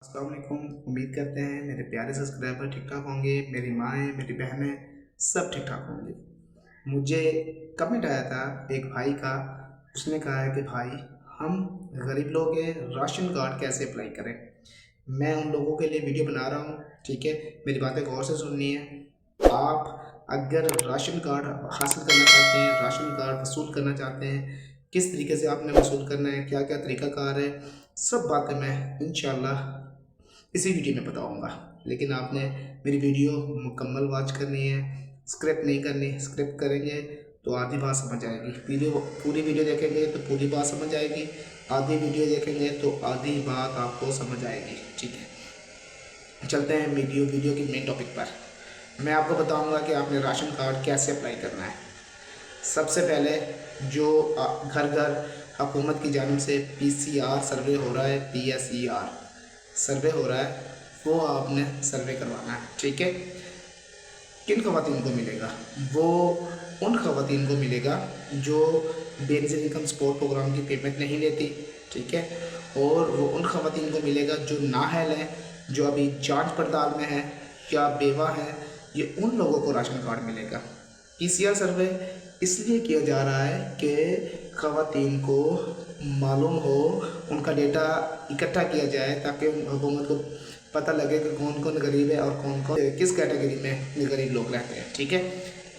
अस्सलाम वालेकुम। उम्मीद करते हैं मेरे प्यारे सब्सक्राइबर ठीक ठाक होंगे, मेरी माएँ, मेरी बहनें सब ठीक ठाक होंगे। मुझे कमेंट आया था एक भाई का, उसने कहा है कि भाई हम गरीब लोग हैं, राशन कार्ड कैसे अप्लाई करें। मैं उन लोगों के लिए वीडियो बना रहा हूँ, ठीक है। मेरी बातें गौर से सुननी है। आप अगर राशन कार्ड हासिल करना चाहते हैं, राशन कार्ड वसूल करना चाहते हैं, किस तरीके से आपने वसूल करना है, क्या क्या तरीक़ाकार है, सब बातें मैं इंशाल्लाह इसी वीडियो में बताऊंगा। लेकिन आपने मेरी वीडियो मुकम्मल वॉच करनी है, स्क्रिप्ट नहीं करनी। स्क्रिप्ट करेंगे तो आधी बात समझ आएगी, पूरी वीडियो देखेंगे तो पूरी बात समझ आएगी, आधी वीडियो देखेंगे तो आधी बात आपको समझ आएगी, ठीक है। चलते हैं वीडियो की मेन टॉपिक पर। मैं आपको बताऊंगा कि आपने राशन कार्ड कैसे अप्लाई करना है। सबसे पहले जो घर घर हुकूमत की जानिब से PCR सर्वे हो रहा है, PSER सर्वे हो रहा है, वो आपने सर्वे करवाना है, ठीक है। किन ख़वातीन को मिलेगा? वो उन ख़वातीन को मिलेगा जो बेनज़ीर इनकम सपोर्ट प्रोग्राम की पेमेंट नहीं लेती, ठीक है। और वो उन ख़वातीन को मिलेगा जो नाअहल हैं, जो अभी जांच पड़ताल में है या बेवा है, ये उन लोगों को राशन कार्ड मिलेगा। PCR सर्वे इसलिए किया जा रहा है कि ख़वातीन को मालूम हो, उनका डेटा इकट्ठा किया जाए ताकि हुकूमत को पता लगे कि कौन कौन गरीब है और कौन कौन किस कैटेगरी में गरीब लोग रहते हैं, ठीक है।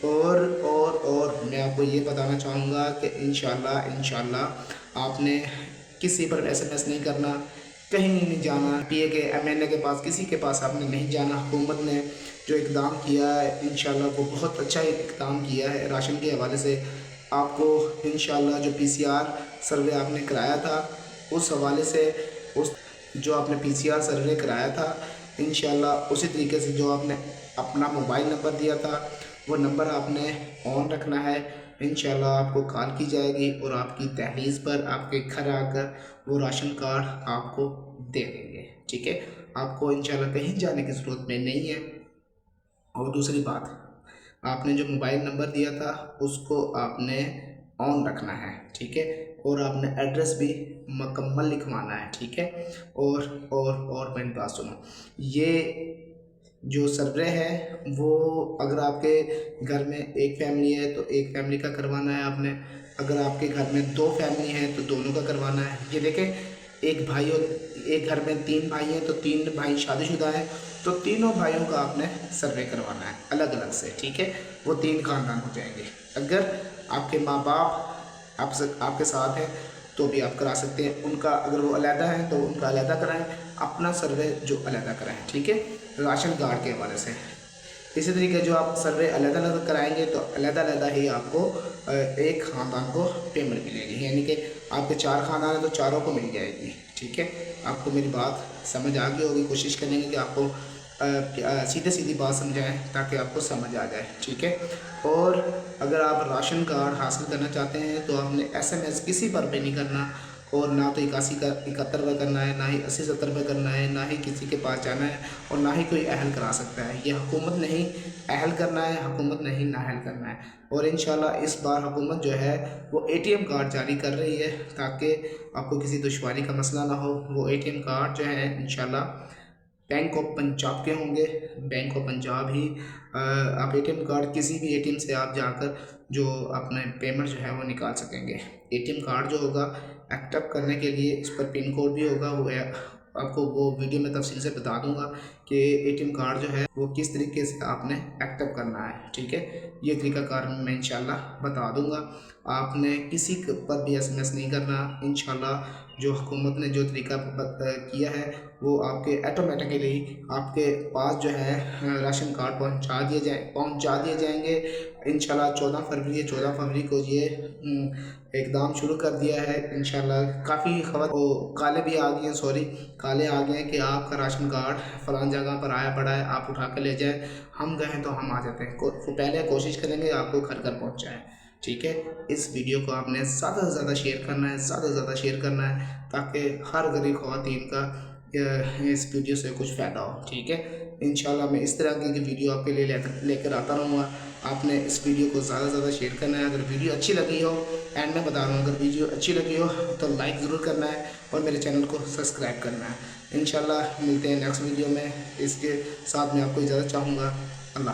और मैं आपको ये बताना चाहूँगा कि इंशाल्लाह आपने किसी पर SMS नहीं करना, कहीं नहीं जाना, PA के MNA के पास, किसी के पास आपने नहीं जाना। हुकूमत ने जो इक़दाम किया है इंशाल्लाह वो बहुत अच्छा इक़दाम किया है। राशन के हवाले से आपको इंशाल्लाह जो PCR सर्वे आपने कराया था, उस हवाले से जो आपने PCR सर्वे कराया था इंशाल्लाह उसी तरीके से जो आपने अपना मोबाइल नंबर दिया था वो नंबर आपने ऑन रखना है। इंशाल्लाह आपको कॉल की जाएगी और आपकी दहलीज़ पर आपके घर आकर वो राशन कार्ड आपको दे देंगे, ठीक है। आपको इंशाल्लाह कहीं जाने की ज़रूरत में नहीं है। और दूसरी बात, आपने जो मोबाइल नंबर दिया था उसको आपने ऑन रखना है, ठीक है। और आपने एड्रेस भी मुकम्मल लिखवाना है, ठीक है। और मेरी बात सुनो, ये जो सर्वे है वो अगर आपके घर में एक फैमिली है तो एक फैमिली का करवाना है आपने, अगर आपके घर में 2 फैमिली हैं तो दोनों का करवाना है। ये देखें, एक घर में 3 भाई हैं तो 3 भाई शादीशुदा हैं तो तीनों भाइयों का आपने सर्वे करवाना है अलग अलग से, ठीक है। वो 3 खानदान हो जाएंगे। अगर आपके माँ बाप आपके साथ हैं तो भी आप करा सकते हैं, उनका अगर वो अलहदा है तो उनका अलहदा कराएं, अपना सर्वे जो अलहदा कराएं, ठीक है, राशन कार्ड के हवाले से। इसी तरीके जो आप सर्वे अलग अलग कराएंगे तो अलग अलग ही आपको एक ख़ानदान को पेमेंट मिलेगी, यानी कि आपके 4 ख़ानदान हैं तो चारों को मिल जाएगी, ठीक है। आपको मेरी बात समझ आ गई होगी। कोशिश करेंगे कि आपको सीधे सीधी बात समझाएं ताकि आपको समझ आ जाए, ठीक है। और अगर आप राशन कार्ड हासिल करना चाहते हैं तो आपने SMS किसी पर पे नहीं करना, और ना तो 81 रुपये करना है, ना ही 80-70 रुपये करना है, ना ही किसी के पास जाना है, और ना ही कोई अहल करा सकता है। ये हुकूमत नहीं अहल करना है, हुकूमत नहीं नाअहल करना है। और इंशाल्लाह इस बार हुकूमत जो है वो ATM कार्ड जारी कर रही है ताकि आपको किसी दुश्वारी का मसला ना हो। वो ATM कार्ड जो है इंशाल्लाह बैंक ऑफ पंजाब के होंगे, बैंक ऑफ पंजाब ही आप ATM कार्ड किसी भी ATM से आप जाकर जो अपने पेमेंट जो है वो निकाल सकेंगे। ATM कार्ड जो होगा एक्टिव करने के लिए इस पर पिन कोड भी होगा, वो है आपको वो वीडियो में तफसील से बता दूंगा कि ATM कार्ड जो है वो किस तरीके से आपने एक्टिव करना है, ठीक है। ये तरीक़ाकार मैं इंशाल्लाह बता दूंगा। आपने किसी पर भी SMS नहीं करना। इंशाल्लाह जो हुकूमत ने जो तरीका किया है वो आपके ऑटोमेटिकली आपके पास जो है राशन कार्ड पहुंचा दिए जाएंगे। इंशाल्लाह 14 फरवरी को ये इक़दाम शुरू कर दिया है। इंशाल्लाह काफ़ी खबर काले भी आ गए हैं, काले आ गए हैं कि आपका राशन कार्ड फ़लाँ जगह पर आया पड़ा है, आप उठा कर ले जाएं। हम गए तो हम आ जाते हैं, पहले कोशिश करेंगे आपको घर घर पहुँचाएँ, ठीक है। इस वीडियो को आपने ज़्यादा से ज़्यादा शेयर करना है, ज़्यादा से ज़्यादा शेयर करना है ताकि हर गरीब ख़वातीन का इस वीडियो से कुछ फ़ायदा हो, ठीक है। इंशाल्लाह मैं इस तरह की वीडियो आपके लिए लेकर आता रहूँगा। आपने इस वीडियो को ज़्यादा से ज़्यादा शेयर करना है। अगर वीडियो अच्छी लगी हो, एंड में बता रहा हूँ, अगर वीडियो अच्छी लगी हो तो लाइक ज़रूर करना है और मेरे चैनल को सब्सक्राइब करना है। انشاءاللہ ملتے ہیں نیکسٹ ویڈیو میں، اس کے ساتھ میں آپ کو اجازت چاہوں گا۔ اللہ